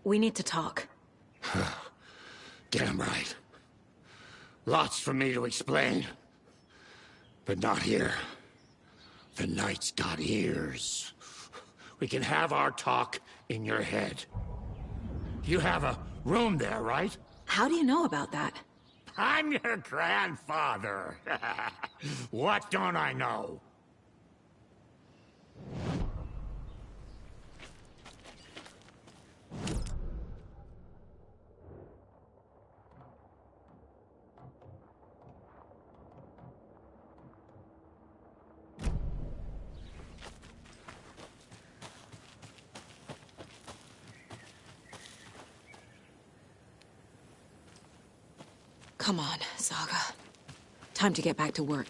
We need to talk. Damn right. Lots for me to explain. But not here. The night's got ears. We can have our talk in your head. You have a room there, right? How do you know about that? I'm your grandfather. What don't I know? Come on, Saga. Time to get back to work.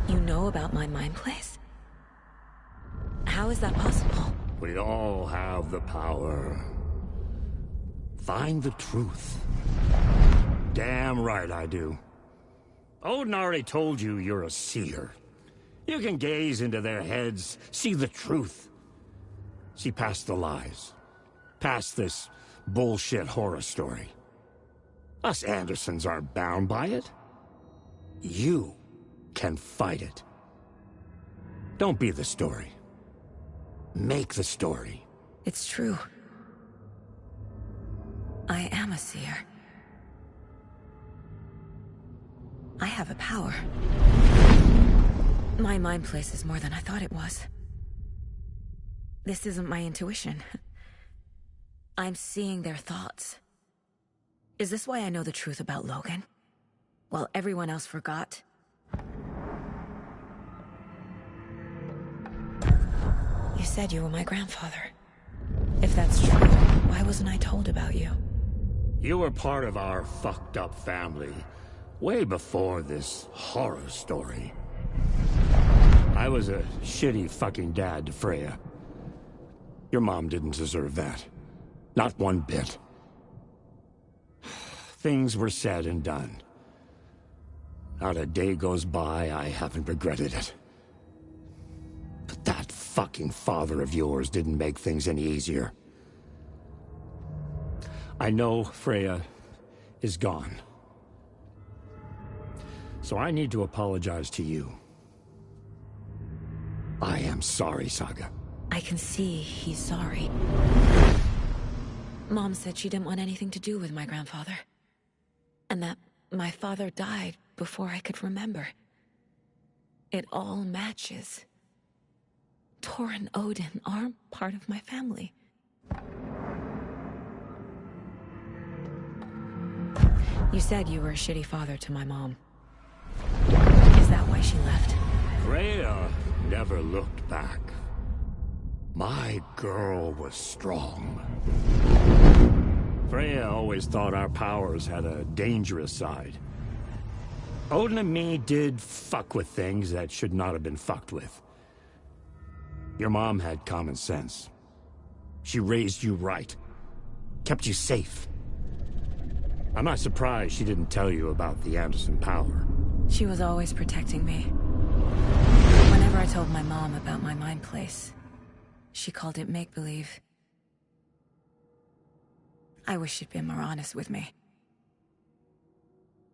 You know about my mind place? How is that possible? We all have the power. Find the truth. Damn right I do. Odin already told you you're a seer. You can gaze into their heads, see the truth. See past the lies. Past this bullshit horror story. Us Andersons aren't bound by it. You can fight it. Don't be the story. Make the story. It's true. I am a seer. I have a power. My mind place is more than I thought it was. This isn't my intuition. I'm seeing their thoughts. Is this why I know the truth about Logan? While everyone else forgot? You said you were my grandfather. If that's true, why wasn't I told about you? You were part of our fucked up family way before this horror story. I was a shitty fucking dad to Freya. Your mom didn't deserve that. Not one bit. Things were said and done. Not a day goes by I haven't regretted it. But that fucking father of yours didn't make things any easier. I know Freya is gone. So I need to apologize to you. I am sorry, Saga. I can see he's sorry. Mom said she didn't want anything to do with my grandfather. And that my father died before I could remember. It all matches. Tor and Odin aren't part of my family. You said you were a shitty father to my mom. Is that why she left? Freya never looked back. My girl was strong. Freya always thought our powers had a dangerous side. Odin and me did fuck with things that should not have been fucked with. Your mom had common sense. She raised you right. Kept you safe. I'm not surprised she didn't tell you about the Anderson power. She was always protecting me. Whenever I told my mom about my mind place, she called it make-believe. I wish she'd been more honest with me.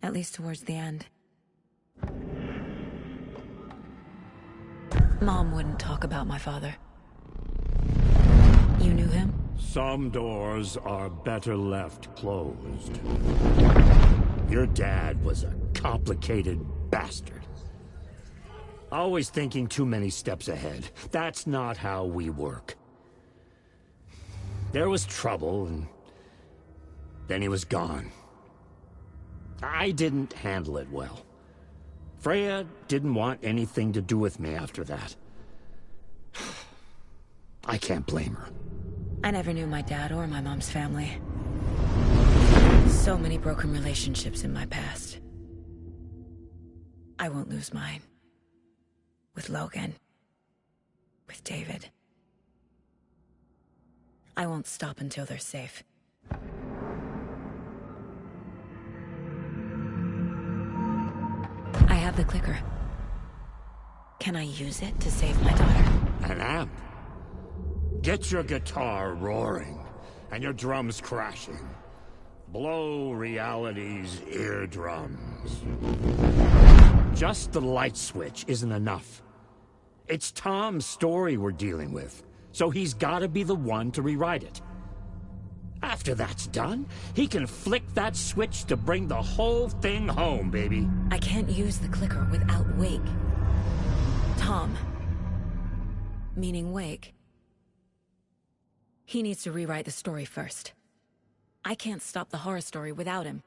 At least towards the end. Mom wouldn't talk about my father. You knew him? Some doors are better left closed. Your dad was a complicated bastard. Always thinking too many steps ahead. That's not how we work. There was trouble, and then he was gone. I didn't handle it well. Freya didn't want anything to do with me after that. I can't blame her. I never knew my dad or my mom's family. So many broken relationships in my past. I won't lose mine. With Logan. With David. I won't stop until they're safe. I have have the clicker. Can I use it to save my daughter? An amp? Get your guitar roaring, and your drums crashing. Blow reality's eardrums. Just the light switch isn't enough. It's Tom's story we're dealing with, so he's gotta be the one to rewrite it. After that's done, he can flick that switch to bring the whole thing home, baby. I can't use the clicker without Wake. Tom. Meaning Wake. He needs to rewrite the story first. I can't stop the horror story without him.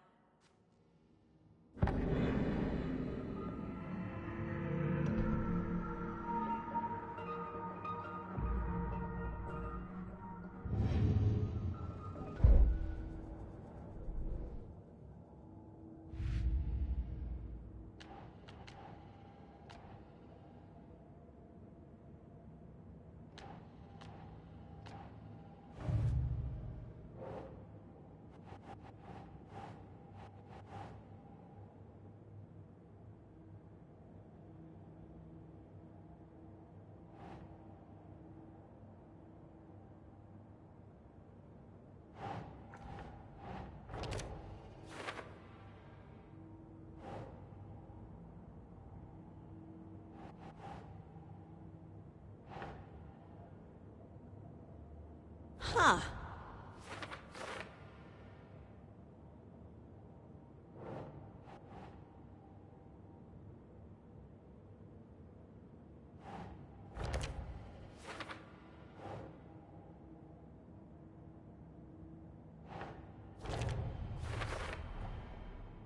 Huh.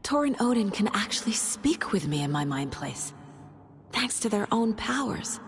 Tor and Odin can actually speak with me in my mind place, thanks to their own powers.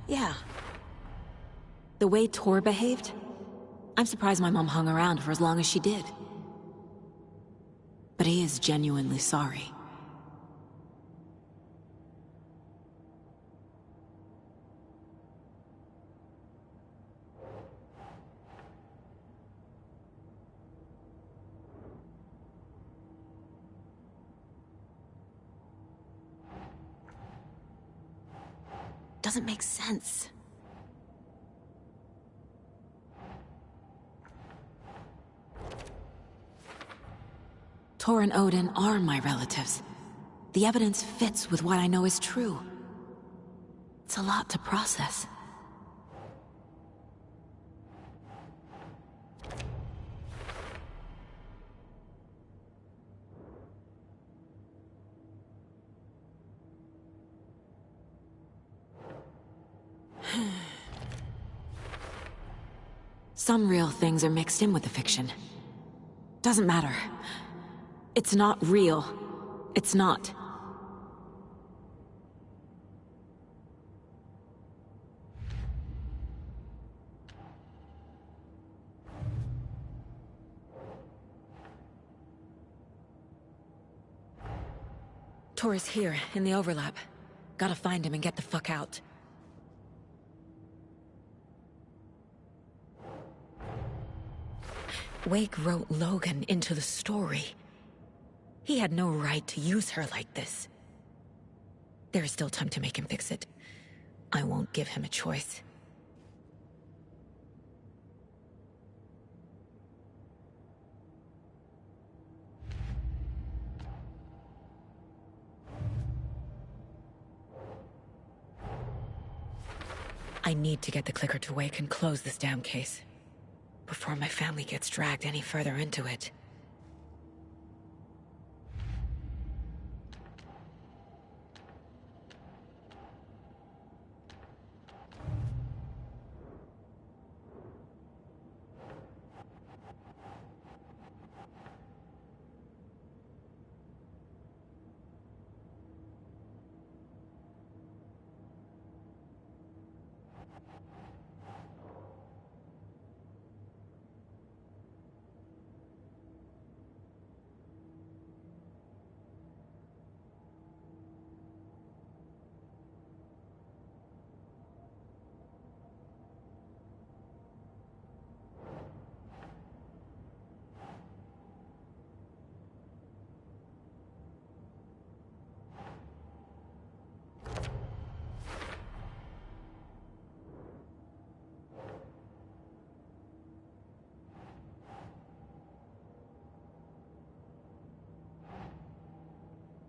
Yeah. The way Tor behaved, I'm surprised my mom hung around for as long as she did. But he is genuinely sorry. Doesn't make sense. Tor and Odin are my relatives. The evidence fits with what I know is true. It's a lot to process. Some real things are mixed in with the fiction. Doesn't matter. It's not real. It's not. Tor is here, in the overlap. Gotta find him and get the fuck out. Wake wrote Logan into the story. He had no right to use her like this. There is still time to make him fix it. I won't give him a choice. I need to get the clicker to Wake and close this damn case before my family gets dragged any further into it.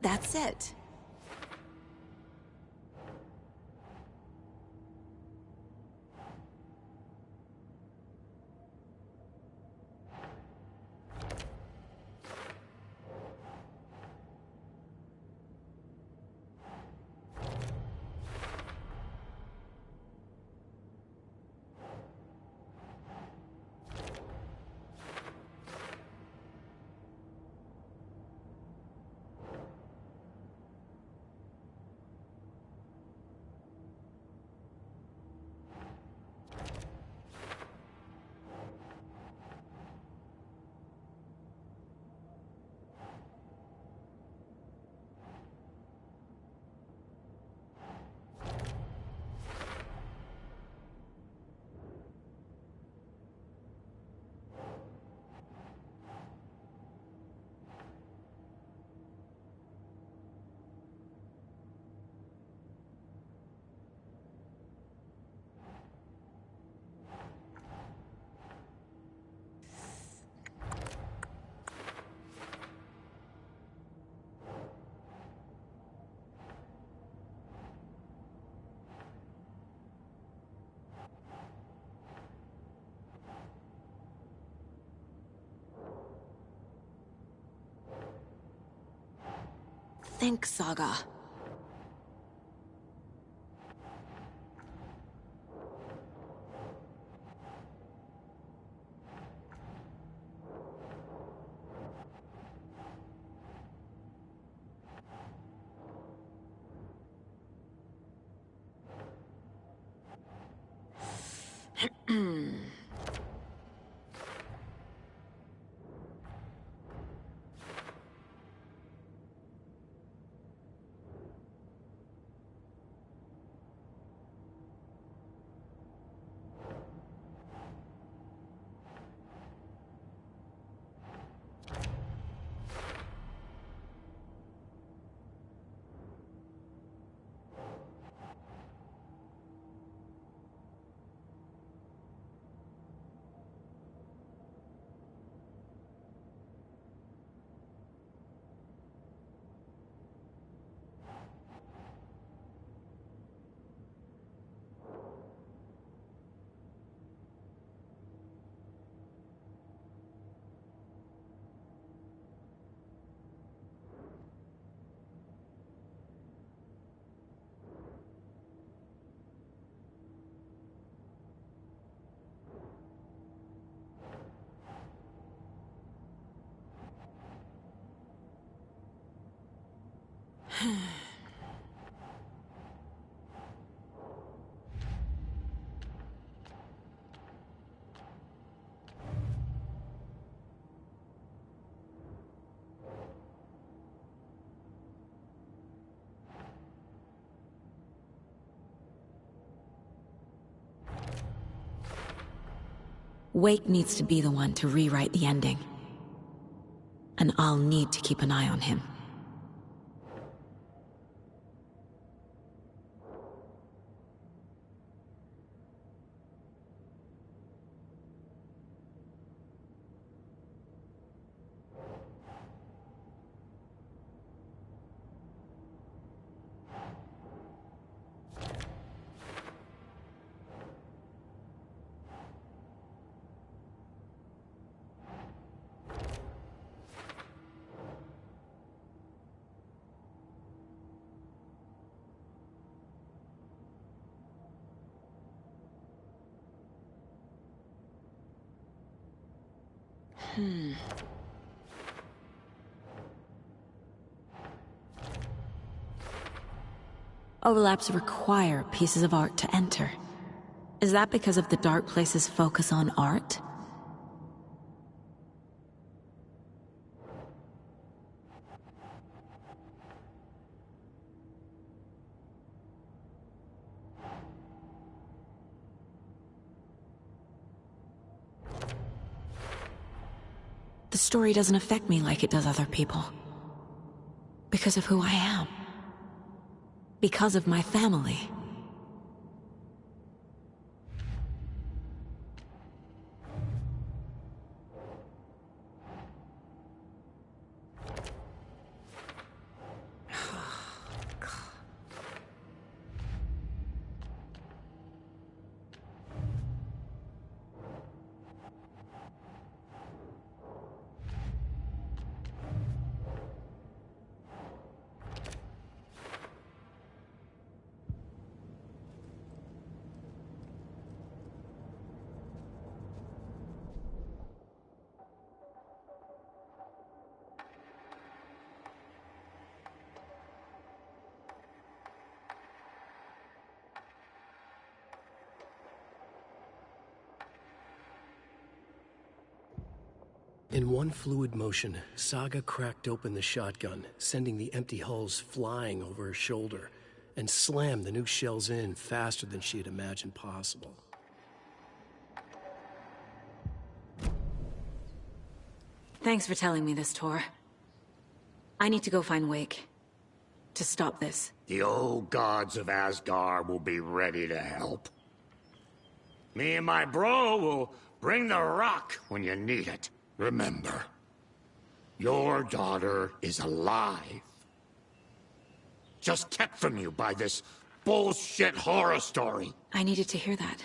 That's it. Think, Saga. Wake needs to be the one to rewrite the ending. And I'll need to keep an eye on him. Overlaps require pieces of art to enter. Is that because of the Dark Place's focus on art? The story doesn't affect me like it does other people. Because of who I am. Because of my family. In one fluid motion, Saga cracked open the shotgun, sending the empty hulls flying over her shoulder, and slammed the new shells in faster than she had imagined possible. Thanks for telling me this, Tor. I need to go find Wake. To stop this. The old gods of Asgard will be ready to help. Me and my bro will bring the rock when you need it. Remember, your daughter is alive. Just kept from you by this bullshit horror story. I needed to hear that.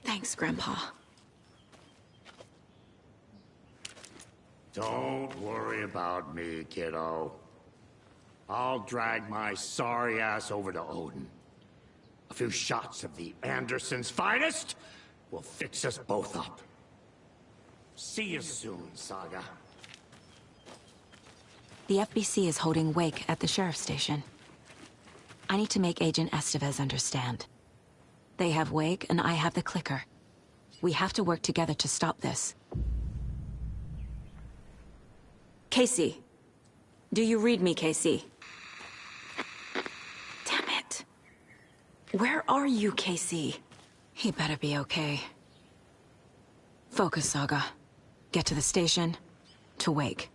Thanks, Grandpa. Don't worry about me, kiddo. I'll drag my sorry ass over to Odin. A few shots of the Andersons' finest will fix us both up. See you soon, Saga. The FBC is holding Wake at the sheriff's station. I need to make Agent Estevez understand. They have Wake and I have the clicker. We have to work together to stop this. Casey. Do you read me, Casey? Damn it. Where are you, Casey? He better be okay. Focus, Saga. Get to the station, to Wake.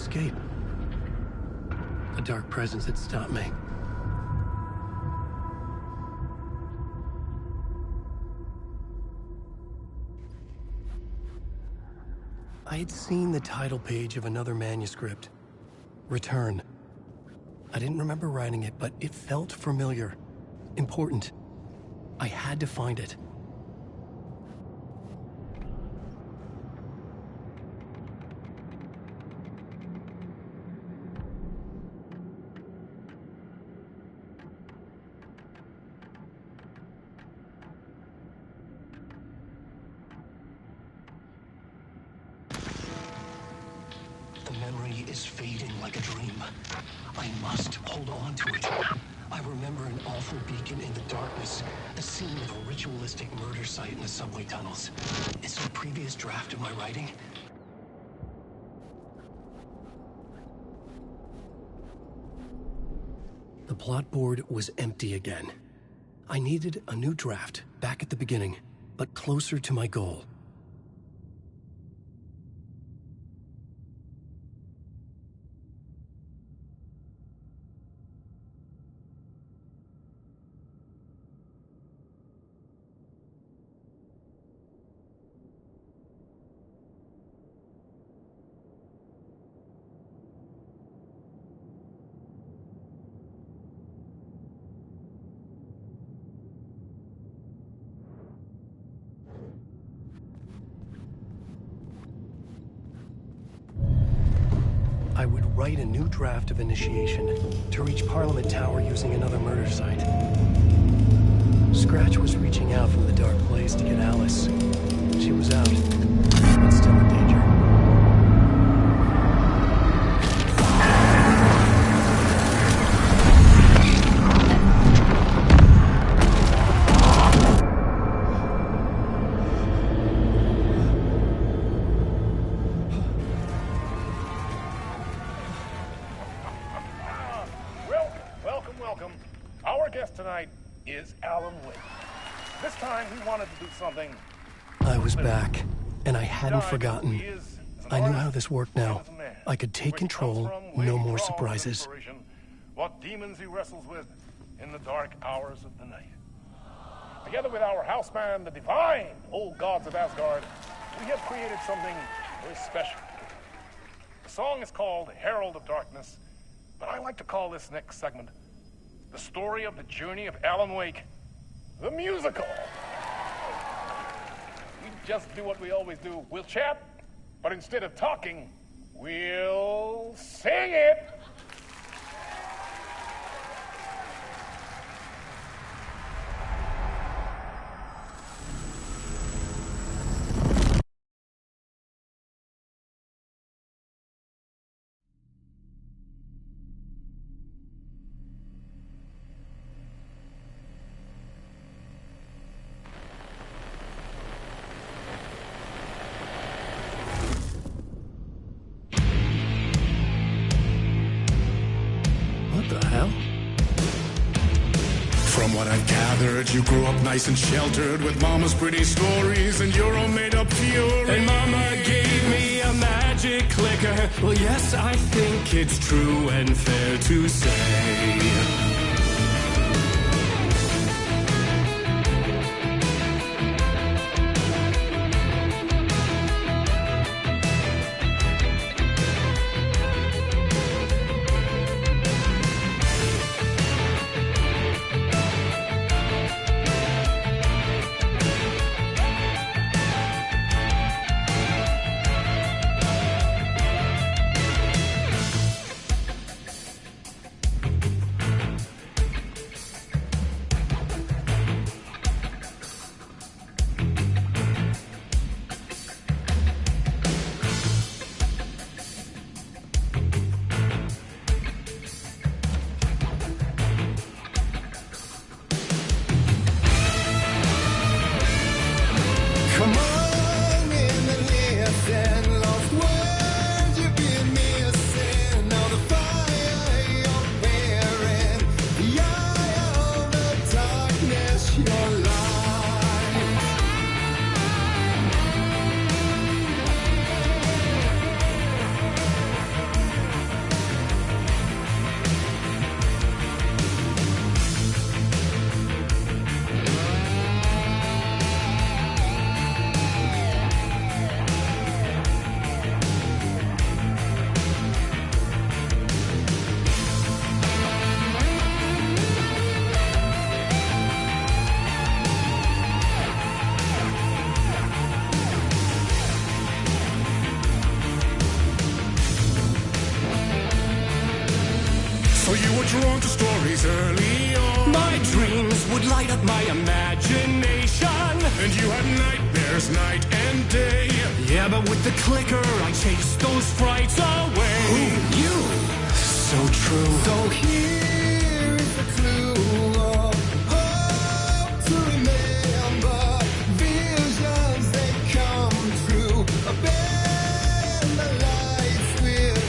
escape. A dark presence had stopped me. I had seen the title page of another manuscript. Return. I didn't remember writing it, but it felt familiar. Important. I had to find it. The memory is fading like a dream. I must hold on to it. I remember an awful beacon in the darkness, a scene of a ritualistic murder site in the subway tunnels. Is it a previous draft of my writing? The plot board was empty again. I needed a new draft, back at the beginning, but closer to my goal. I would write a new draft of initiation to reach Parliament Tower using another murder site. Scratch was reaching out from the dark place to get Alice. She was out, but still in danger. Welcome. Our guest tonight is Alan Wake. This time he wanted to do something. I was back, and I hadn't forgotten. I knew how this worked now. I could take control, no more surprises. What demons he wrestles with in the dark hours of the night. Together with our house band, the divine old gods of Asgard, we have created something very special. The song is called Herald of Darkness, but I like to call this next segment the story of the journey of Alan Wake, the musical. We just do what we always do. We'll chat, but instead of talking, we'll sing it. From what I've gathered, you grew up nice and sheltered with mama's pretty stories and your own made-up fury. And mama gave me a magic clicker. Well, yes, I think it's true and fair to say. drawn to stories early on. My dreams would light up my imagination. And you had nightmares night and day. Yeah, but with the clicker, I chased those frights away. Who knew? So true. So here's the clue of hope to remember. Visions, they come true. Bend the lights with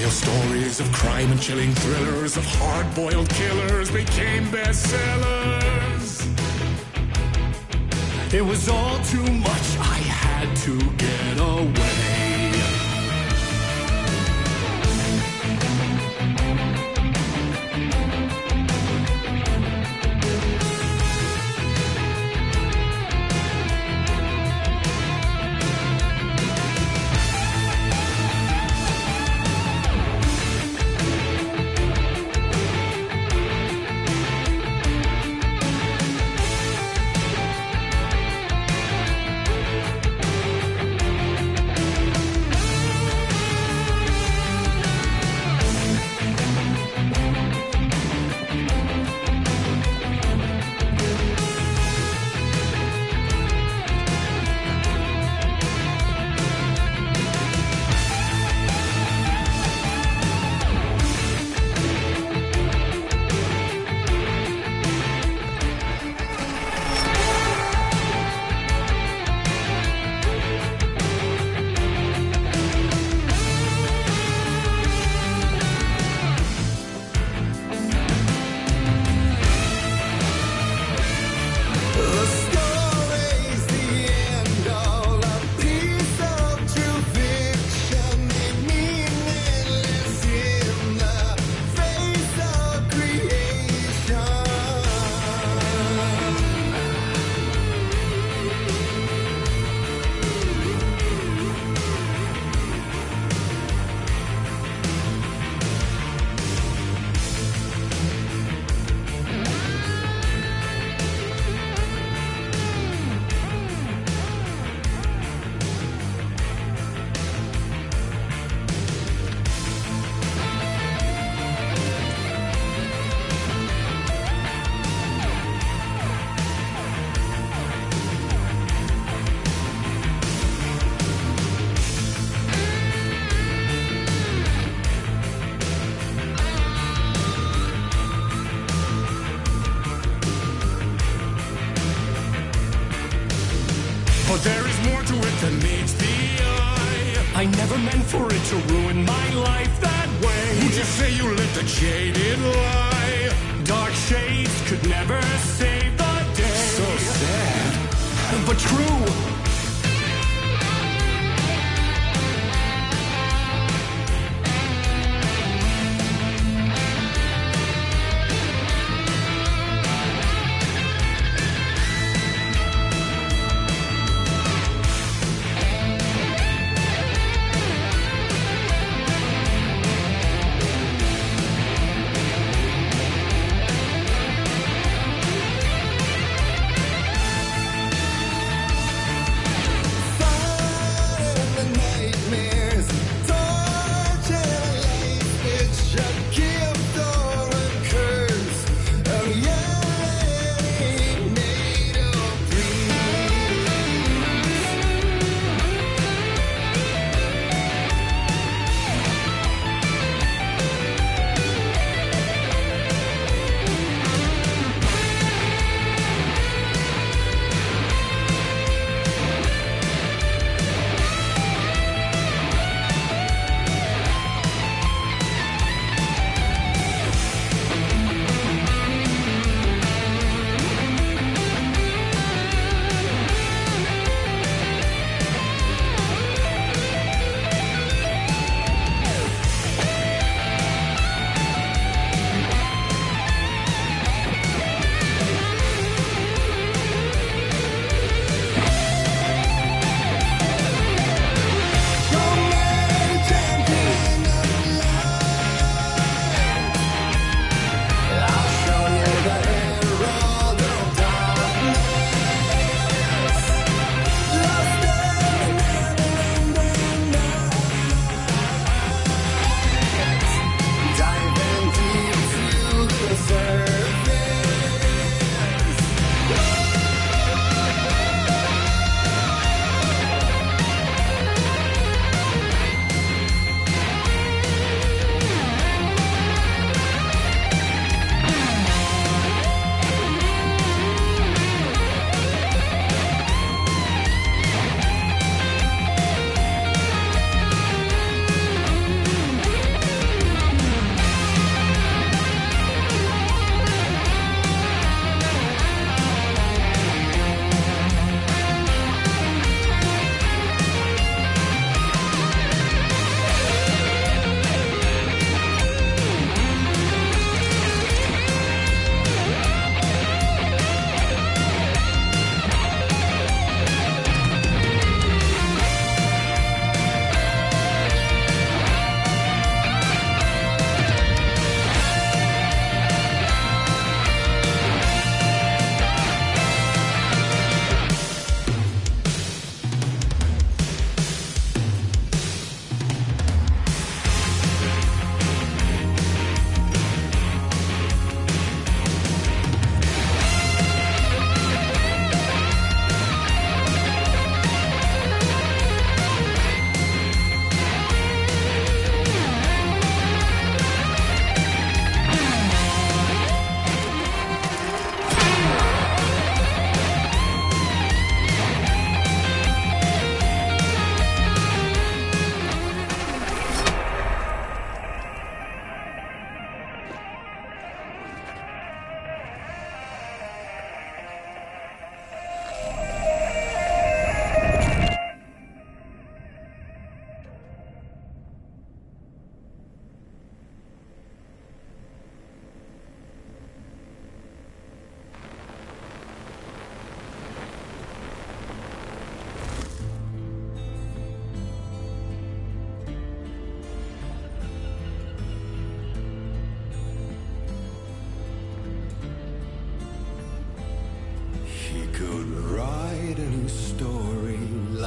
stories of crime and chilling thrillers of hard-boiled killers became bestsellers. It was all too much, I had to get away. jaded lie. Dark shades could never save the day. So sad, but true.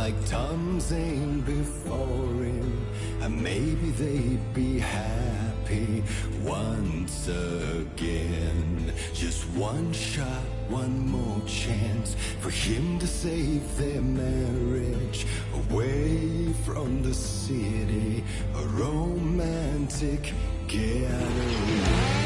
like Tom Zane before him, and maybe they'd be happy once again. Just one shot, one more chance for him to save their marriage away from the city, a romantic getaway.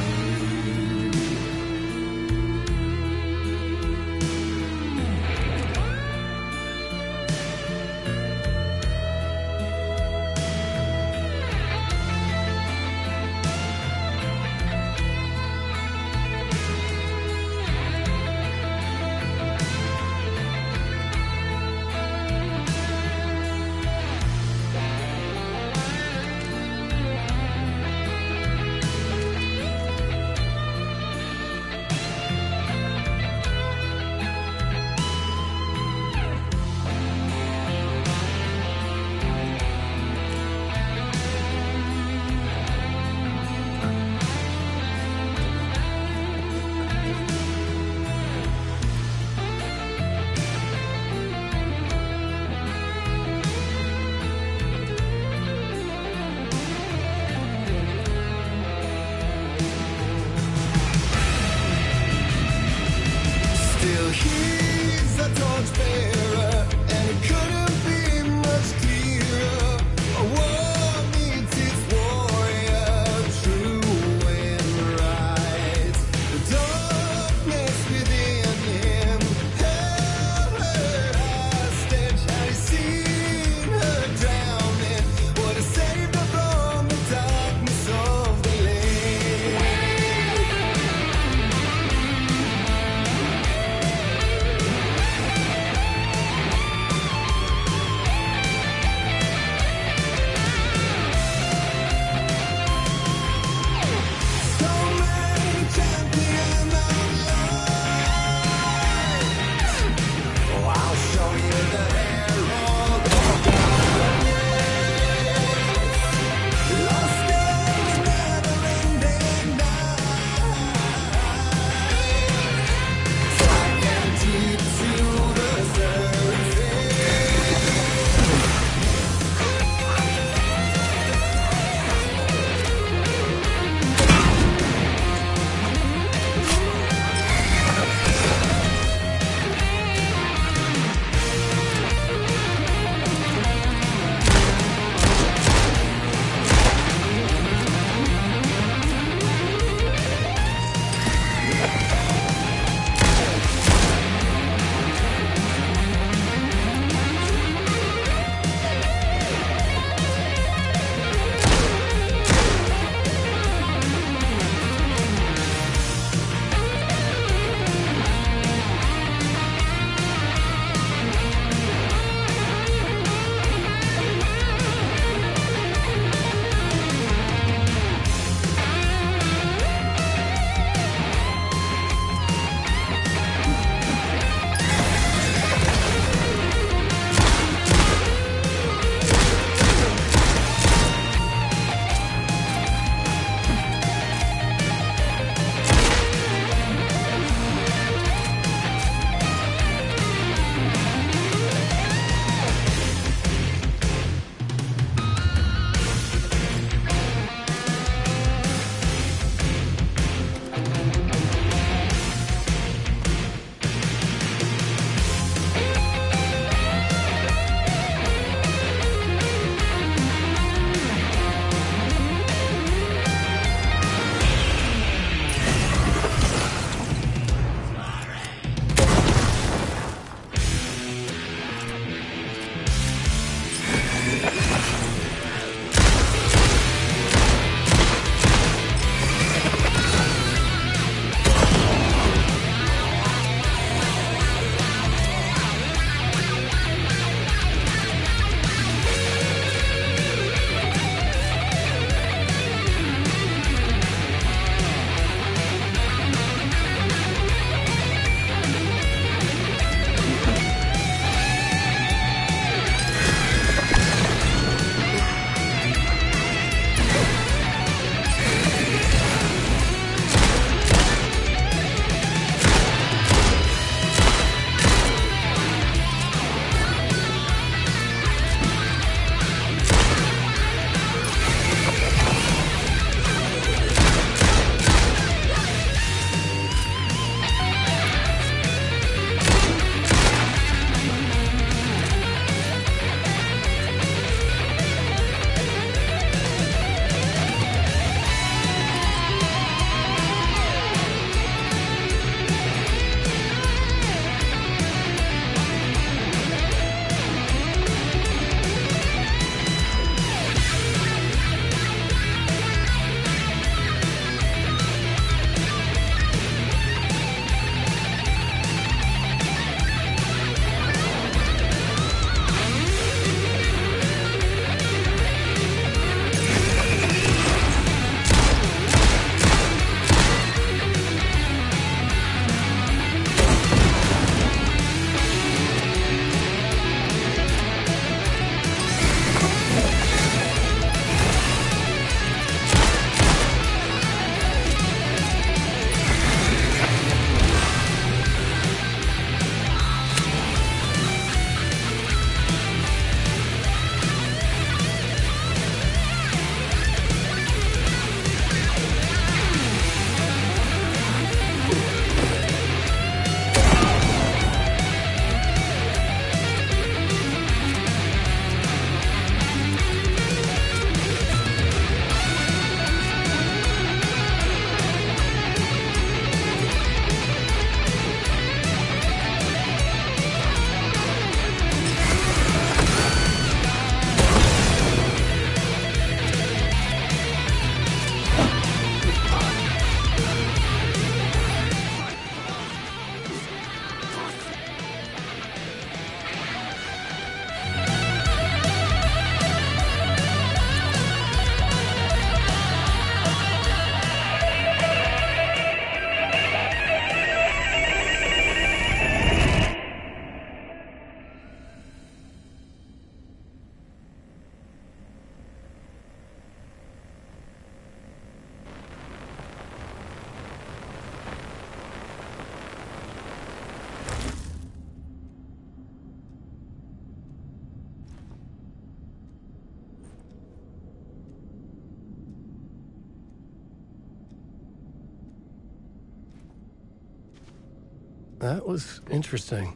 That was interesting.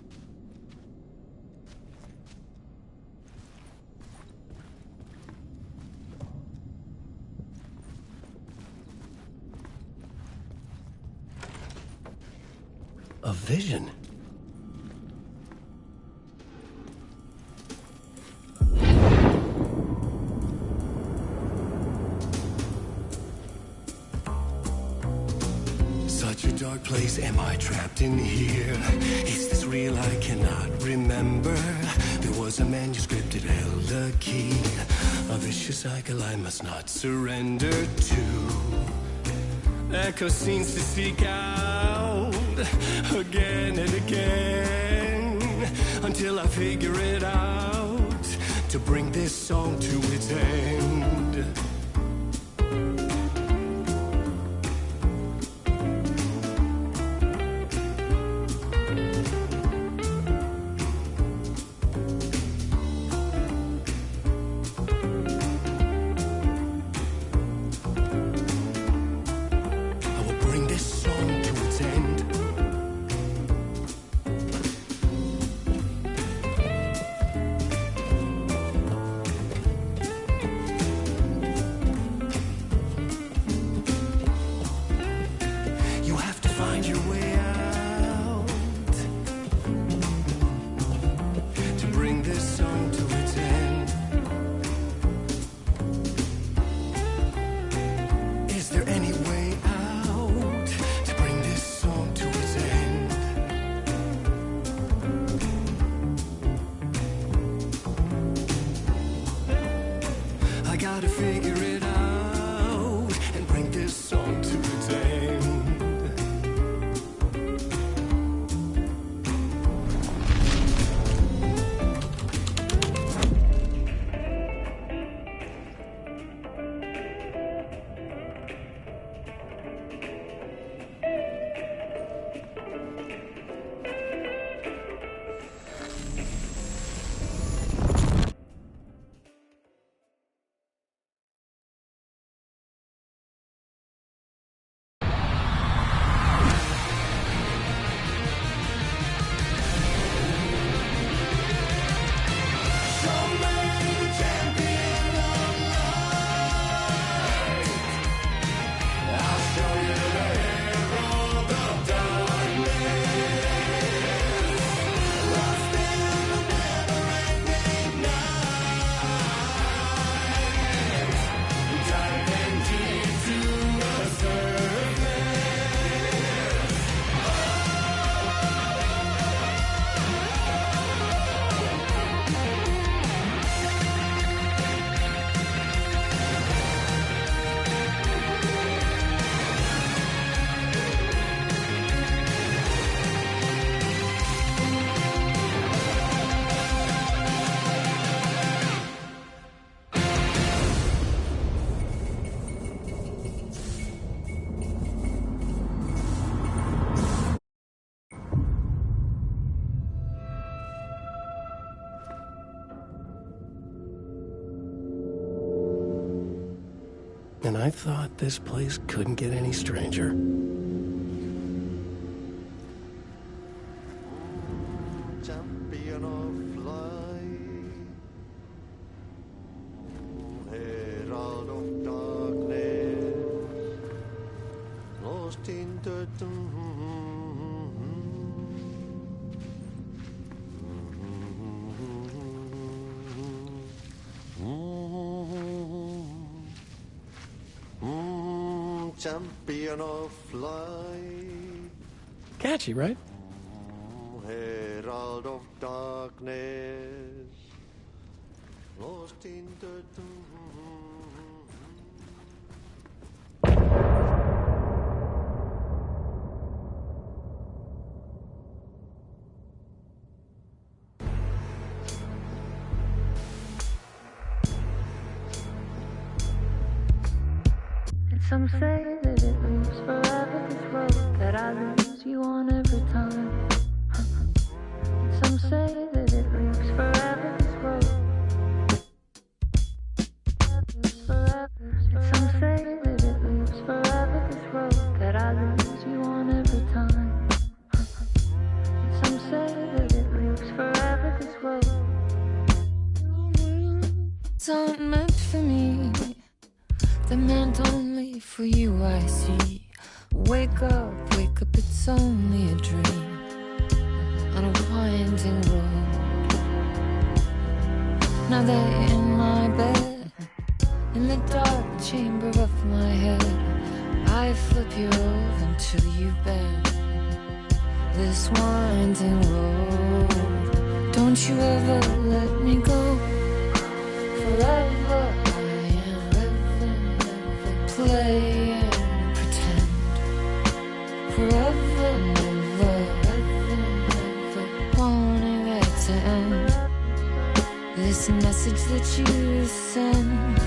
A vision. Such a dark place, am I trapped in here? Is this real? I cannot remember. There was a manuscript, it held a key. A vicious cycle I must not surrender to. Echo scenes to seek out again and again until I figure it out to bring this song to its end. And I thought this place couldn't get any stranger. Champion of light, herald of darkness, lost in the champion of light. Catchy, right? Herald of darkness, lost in the Some say that it lives forever, this road that I lose you on every time. Some say that it lives forever, this road. Some say that it lives forever, this road that I lose you on every time. that meant only for you, I see. Wake up, it's only a dream on a winding road. Now they're in my bed, in the dark chamber of my head. I flip you over until you bend this winding road. Don't you ever let me go. Forever I am play and pretend. Forever, never, wanting it to end. This message that you send